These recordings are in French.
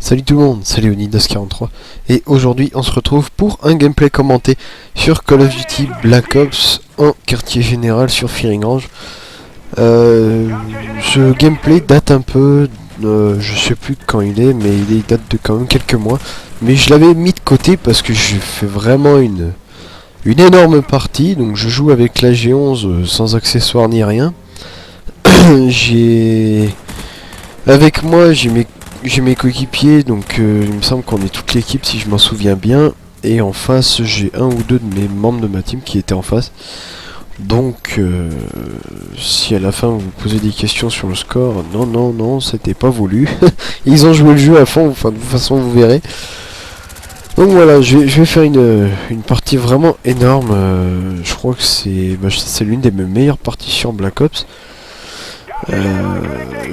Salut tout le monde, c'est Léonidas43 et aujourd'hui on se retrouve pour un gameplay commenté sur Call of Duty Black Ops en quartier général sur Firing Range. Ce gameplay date un peu, je sais plus quand il est, mais il date de quand même quelques mois. Mais je l'avais mis de côté parce que j'ai fait vraiment une énorme partie, donc je joue avec la G11 sans accessoires ni rien. Avec moi j'ai mes coéquipiers, donc il me semble qu'on est toute l'équipe si je m'en souviens bien. Et en face j'ai un ou deux de mes membres de ma team qui étaient en face. Donc si à la fin vous posez des questions sur le score, non, c'était pas voulu. Ils ont joué le jeu à fond, enfin de toute façon vous verrez. Donc voilà, je vais faire une partie vraiment énorme. Je crois que c'est l'une des mes meilleures parties sur Black Ops.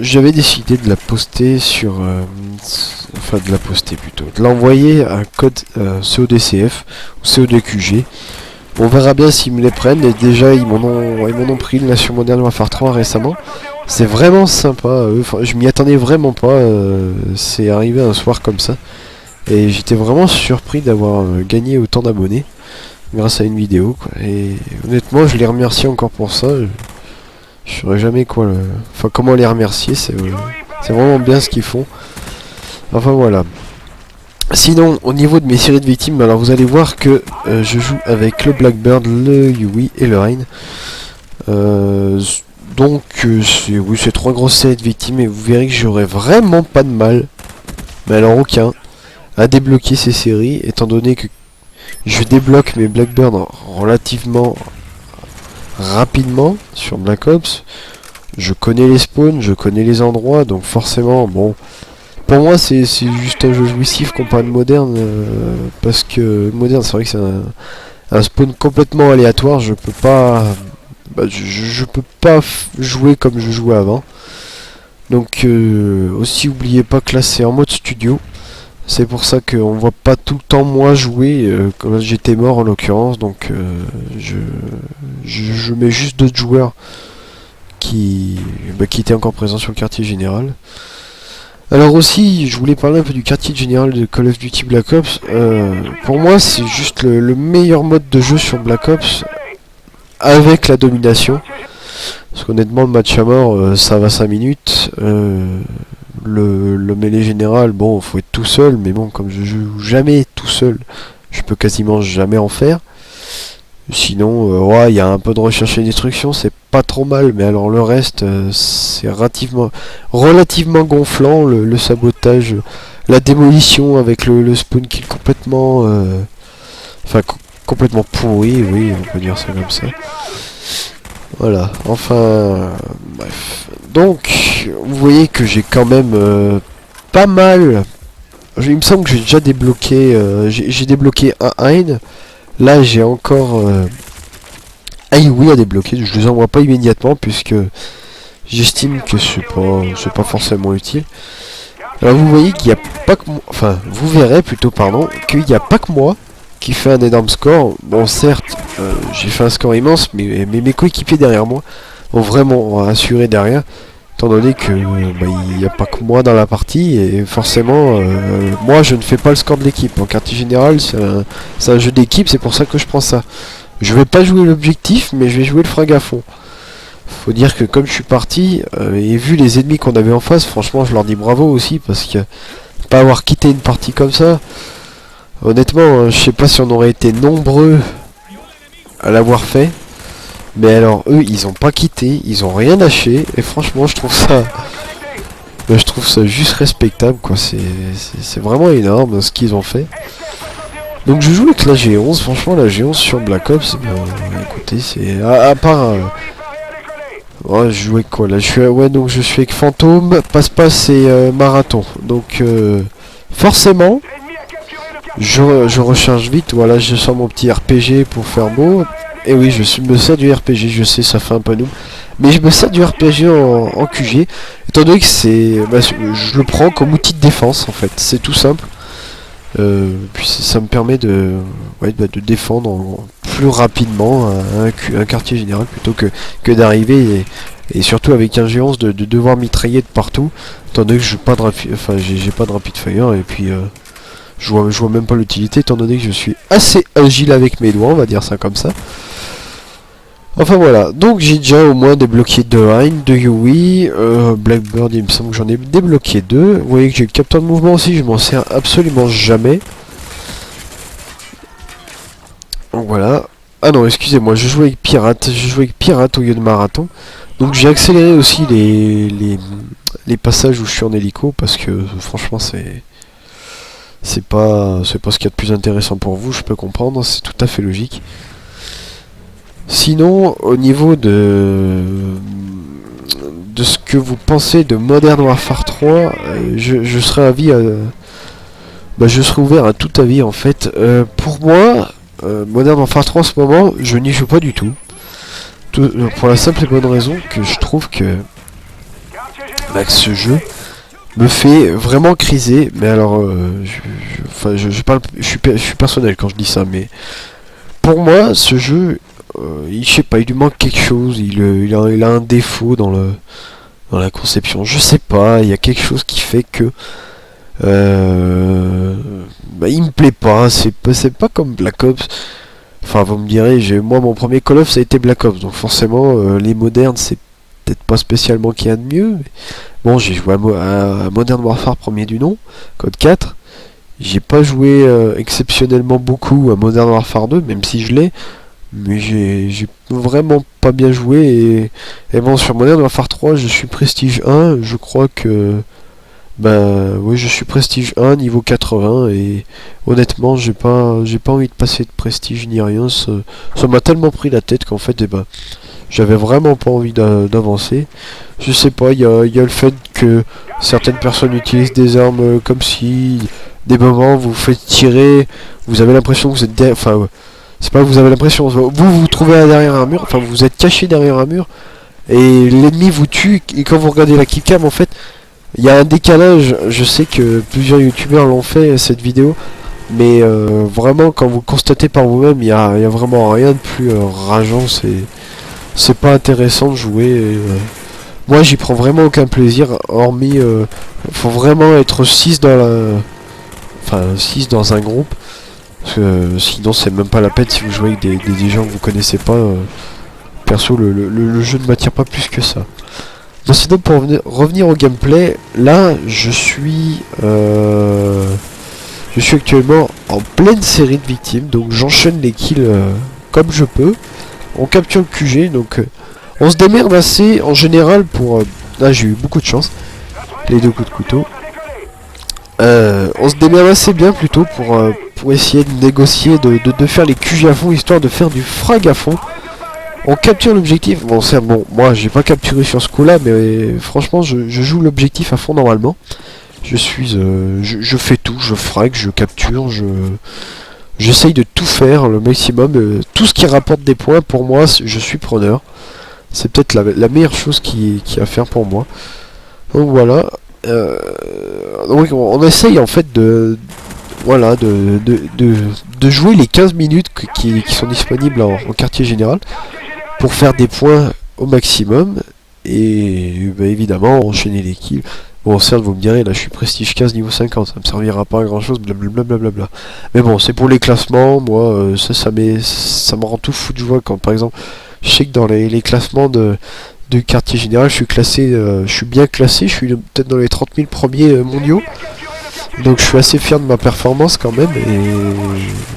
J'avais décidé de la poster sur... enfin de la poster plutôt. De l'envoyer à code CODCF ou CODQG. On verra bien s'ils me les prennent. Et déjà ils m'en ont pris là sur Modern Warfare 3 récemment. C'est vraiment sympa. Enfin, je m'y attendais vraiment pas. C'est arrivé un soir comme ça. Et j'étais vraiment surpris d'avoir gagné autant d'abonnés grâce à une vidéo, quoi. Et honnêtement je les remercie encore pour ça. Je saurais jamais quoi enfin comment les remercier, c'est vraiment bien ce qu'ils font. Enfin voilà. Sinon au niveau de mes séries de victimes, alors vous allez voir que je joue avec le Blackbird, le Yui et le Rain. Donc c'est trois grosses séries de victimes et vous verrez que j'aurai vraiment pas de mal, mais alors aucun, à débloquer ces séries, étant donné que je débloque mes Blackbird relativement rapidement sur Black Ops. Je connais les spawns, je connais les endroits, donc forcément, bon, pour moi c'est juste un jeu jouissif comparé à Modern, parce que Modern c'est vrai que c'est un spawn complètement aléatoire. Je peux pas, je peux pas jouer comme je jouais avant. Donc aussi oubliez pas que là c'est en mode studio. C'est pour ça qu'on voit pas tout le temps moi jouer, quand j'étais mort en l'occurrence, donc je mets juste d'autres joueurs qui étaient encore présents sur le quartier général. Alors aussi, je voulais parler un peu du quartier général de Call of Duty Black Ops. Pour moi, c'est juste le meilleur mode de jeu sur Black Ops, avec la domination. Parce qu'honnêtement, le match à mort, ça va 5 minutes. Le mêlée général, bon, faut être tout seul, mais bon, comme je joue jamais tout seul, je peux quasiment jamais en faire. Sinon, ouais, il y a un peu de recherche et destruction, c'est pas trop mal, mais alors le reste, c'est relativement gonflant, le sabotage, la démolition avec le spawn kill complètement, enfin complètement pourri, oui, on peut dire ça comme ça. Voilà, enfin, bref. Donc, vous voyez que j'ai quand même pas mal. Il me semble que j'ai déjà débloqué, j'ai débloqué un Hein. Là, j'ai encore un Yui à débloquer. Je les envoie pas immédiatement puisque j'estime que c'est pas forcément utile. Alors, vous voyez qu'il n'y a pas que moi, enfin, vous verrez plutôt, pardon, qu'il n'y a pas que moi qui fait un énorme score. Bon, certes, j'ai fait un score immense, mais mes coéquipiers derrière moi ont vraiment assuré derrière, étant donné que il n'y a pas que moi dans la partie, et forcément, moi je ne fais pas le score de l'équipe. En quartier général, c'est un jeu d'équipe, c'est pour ça que je prends ça. Je vais pas jouer l'objectif, mais je vais jouer le frag à fond. Faut dire que comme je suis parti, et vu les ennemis qu'on avait en face, franchement je leur dis bravo aussi, parce que pas avoir quitté une partie comme ça, honnêtement, je sais pas si on aurait été nombreux à l'avoir fait. Mais alors eux, ils ont pas quitté, ils ont rien lâché. Et franchement, je trouve ça juste respectable, quoi. C'est vraiment énorme ce qu'ils ont fait. Donc je joue avec la G11. Franchement, la G11 sur Black Ops, écoutez, c'est à part... ouais, je joue avec quoi là? Donc je suis avec Fantôme, Passe-Passe et Marathon. Donc forcément... Je recharge vite, voilà, je sors mon petit RPG pour faire beau. Et oui, me sers du RPG, je sais, ça fait un peu noob. Mais je me sers du RPG en QG, étant donné que je le prends comme outil de défense en fait, c'est tout simple. Puis ça me permet de défendre plus rapidement un quartier général plutôt que d'arriver et surtout avec Ingéance de devoir mitrailler de partout, étant donné que j'ai pas de rapid fire, et puis je vois même pas l'utilité, étant donné que je suis assez agile avec mes doigts, on va dire ça comme ça. Enfin voilà, donc j'ai déjà au moins débloqué 2 Hein, 2 Yui, Blackbird il me semble que j'en ai débloqué 2. Vous voyez que j'ai le capteur de mouvement aussi, je m'en sers absolument jamais. Donc voilà. Ah non, excusez-moi, je jouais avec Pirate au lieu de Marathon. Donc j'ai accéléré aussi les passages où je suis en hélico, parce que franchement c'est pas ce qu'il y a de plus intéressant pour vous, je peux comprendre, c'est tout à fait logique. Sinon, au niveau de ce que vous pensez de Modern Warfare 3, je serais je serais ouvert à tout avis en fait. Pour moi, Modern Warfare 3 en ce moment, je n'y joue pas du tout. Pour la simple et bonne raison que je trouve que ce jeu me fait vraiment criser. Mais alors, je suis personnel quand je dis ça, mais pour moi, ce jeu, je sais pas, il lui manque quelque chose, il a un défaut dans la conception, je sais pas, il y a quelque chose qui fait que il me plaît pas, c'est pas comme Black Ops. Enfin, vous me direz, moi mon premier Call of ça a été Black Ops, donc forcément les modernes c'est peut-être pas spécialement qu'il y a de mieux. Mais bon, j'ai joué à Modern Warfare premier du nom, Code 4. J'ai pas joué exceptionnellement beaucoup à Modern Warfare 2, même si je l'ai. Mais j'ai vraiment pas bien joué, et bon, sur Modern Warfare 3 je suis prestige 1, je crois que oui, je suis prestige 1 niveau 80, et honnêtement j'ai pas envie de passer de prestige ni rien, ça m'a tellement pris la tête qu'en fait j'avais vraiment pas envie d'avancer. Je sais pas, il y a le fait que certaines personnes utilisent des armes comme si des moments vous faites tirer, vous avez l'impression que vous êtes enfin c'est pas que vous avez l'impression, vous trouvez derrière un mur, enfin vous êtes caché derrière un mur, et l'ennemi vous tue, et quand vous regardez la killcam en fait, il y a un décalage. Je sais que plusieurs youtubeurs l'ont fait cette vidéo, mais vraiment quand vous constatez par vous-même, il y a vraiment rien de plus rageant, c'est pas intéressant de jouer, et, moi j'y prends vraiment aucun plaisir, hormis faut vraiment être 6 dans un groupe. Parce que sinon c'est même pas la peine si vous jouez avec des gens que vous connaissez pas. Perso le jeu ne m'attire pas plus que ça. Bon, sinon pour revenir au gameplay, là je suis actuellement en pleine série de victimes, donc j'enchaîne les kills comme je peux. On capture le QG, donc on se démerde assez en général pour... là j'ai eu beaucoup de chance, les 2 coups de couteau. On se démerde assez bien plutôt pour essayer de négocier, de faire les QG à fond, histoire de faire du frag à fond. On capture l'objectif, bon moi j'ai pas capturé sur ce coup là, mais franchement je joue l'objectif à fond normalement. Je fais tout, je frag, je capture, j'essaye de tout faire le maximum, tout ce qui rapporte des points pour moi, je suis preneur. C'est peut-être la meilleure chose qui à faire pour moi. Donc voilà. Donc on essaye en fait de jouer les 15 minutes qui sont disponibles en quartier général pour faire des points au maximum, et évidemment enchaîner les kills. Bon, certes vous me direz, là je suis prestige 15 niveau 50, ça me servira pas à grand chose, blablabla. Mais bon, c'est pour les classements, moi ça me rend tout fou de joie quand par exemple je sais que dans les classements de quartier général, je suis classé, je suis bien classé, je suis peut-être dans les 30 000 premiers mondiaux. Donc je suis assez fier de ma performance quand même, et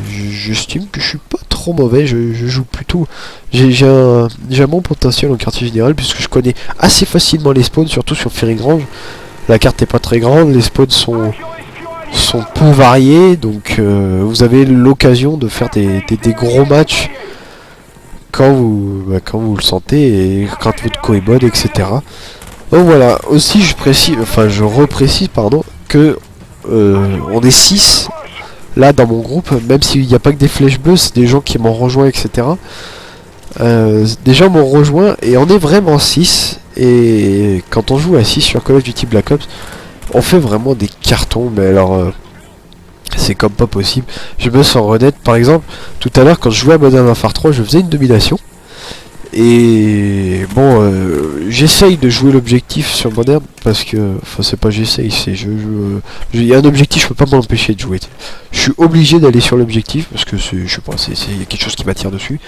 j'estime que je suis pas trop mauvais, je joue plutôt... J'ai un bon potentiel en quartier général, puisque je connais assez facilement les spawns, surtout sur Ferry-Grange. La carte est pas très grande, les spawns sont peu variés, donc vous avez l'occasion de faire des gros matchs quand vous le sentez, et quand votre co est bonne, etc. Donc voilà, aussi je reprécise pardon, que on est 6 là dans mon groupe, même s'il n'y a pas que des flèches bleues, c'est des gens qui m'ont rejoint, etc. Des gens m'ont rejoint, et on est vraiment 6, et quand on joue à 6 sur Call of Duty Black Ops, on fait vraiment des cartons, mais alors c'est comme pas possible. Je me sens honnête, par exemple, tout à l'heure quand je jouais à Modern Warfare 3, je faisais une domination, Et bon, j'essaye de jouer l'objectif sur moderne parce que, enfin c'est pas j'essaye, c'est il y a un objectif, je peux pas m'empêcher de jouer. Je suis obligé d'aller sur l'objectif parce que c'est, je sais pas, il y a quelque chose qui m'attire dessus.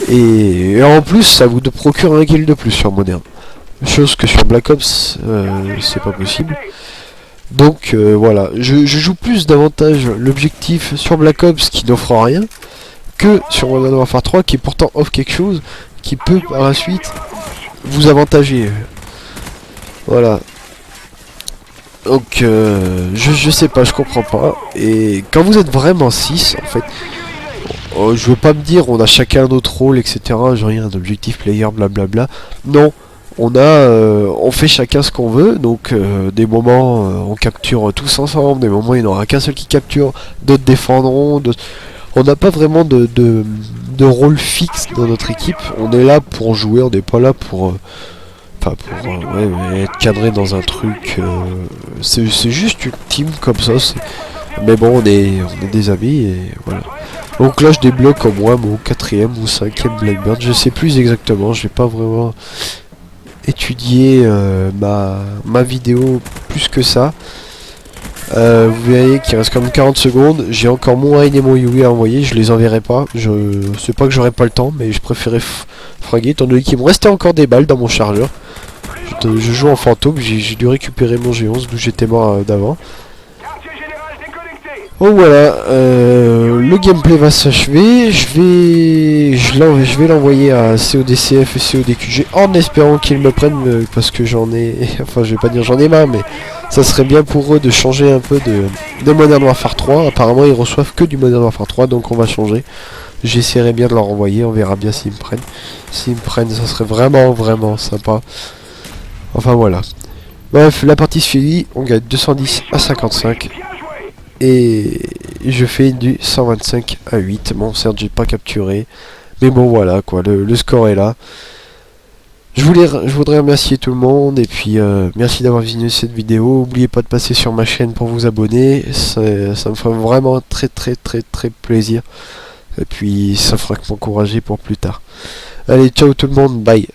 Et en plus, ça vous procure un kill de plus sur moderne, chose que sur Black Ops, c'est pas possible. Donc voilà, je joue plus davantage l'objectif sur Black Ops qui n'offre rien que sur Modern Warfare 3 qui pourtant offre quelque chose qui peut par la suite vous avantager. Voilà. Donc je sais pas, je comprends pas. Et quand vous êtes vraiment 6 en fait, je veux pas me dire on a chacun notre rôle, etc. Genre rien d'objectif player, blablabla. Non. On fait chacun ce qu'on veut, donc des moments on capture tous ensemble, des moments il n'y en aura qu'un seul qui capture, d'autres défendront, on n'a pas vraiment de rôle fixe dans notre équipe, on est là pour jouer, on n'est pas là pour, être cadré dans un truc, c'est juste une team comme ça, mais bon on est des amis et voilà. Donc là je débloque au moins mon 4ème ou 5ème Blackbird, je sais plus exactement, j'ai pas vraiment étudier ma vidéo plus que ça. Vous voyez qu'il reste quand même 40 secondes. J'ai encore mon Rain et mon Yui à envoyer. Je les enverrai pas. Je sais pas que j'aurai pas le temps, mais je préférais fraguer étant donné qu'il me restait encore des balles dans mon chargeur. Je joue en fantôme. J'ai dû récupérer mon G11 d'où j'étais mort d'avant. Donc voilà, le gameplay va s'achever, je vais l'envoyer à CODCF et CODQG en espérant qu'ils me prennent parce que j'en ai, enfin je vais pas dire j'en ai marre mais ça serait bien pour eux de changer un peu de Modern Warfare 3, apparemment ils reçoivent que du Modern Warfare 3 donc on va changer, j'essaierai bien de leur envoyer, on verra bien s'ils me prennent, ça serait vraiment sympa, enfin voilà. Bref, la partie se finit, on gagne 210 à 55. Et je fais du 125 à 8. Bon, certes, j'ai pas capturé. Mais bon, voilà, quoi. Le score est là. Je voudrais remercier tout le monde. Et puis, merci d'avoir visionné cette vidéo. N'oubliez pas de passer sur ma chaîne pour vous abonner. Ça me ferait vraiment très plaisir. Et puis, ça fera que m'encourager pour plus tard. Allez, ciao tout le monde. Bye.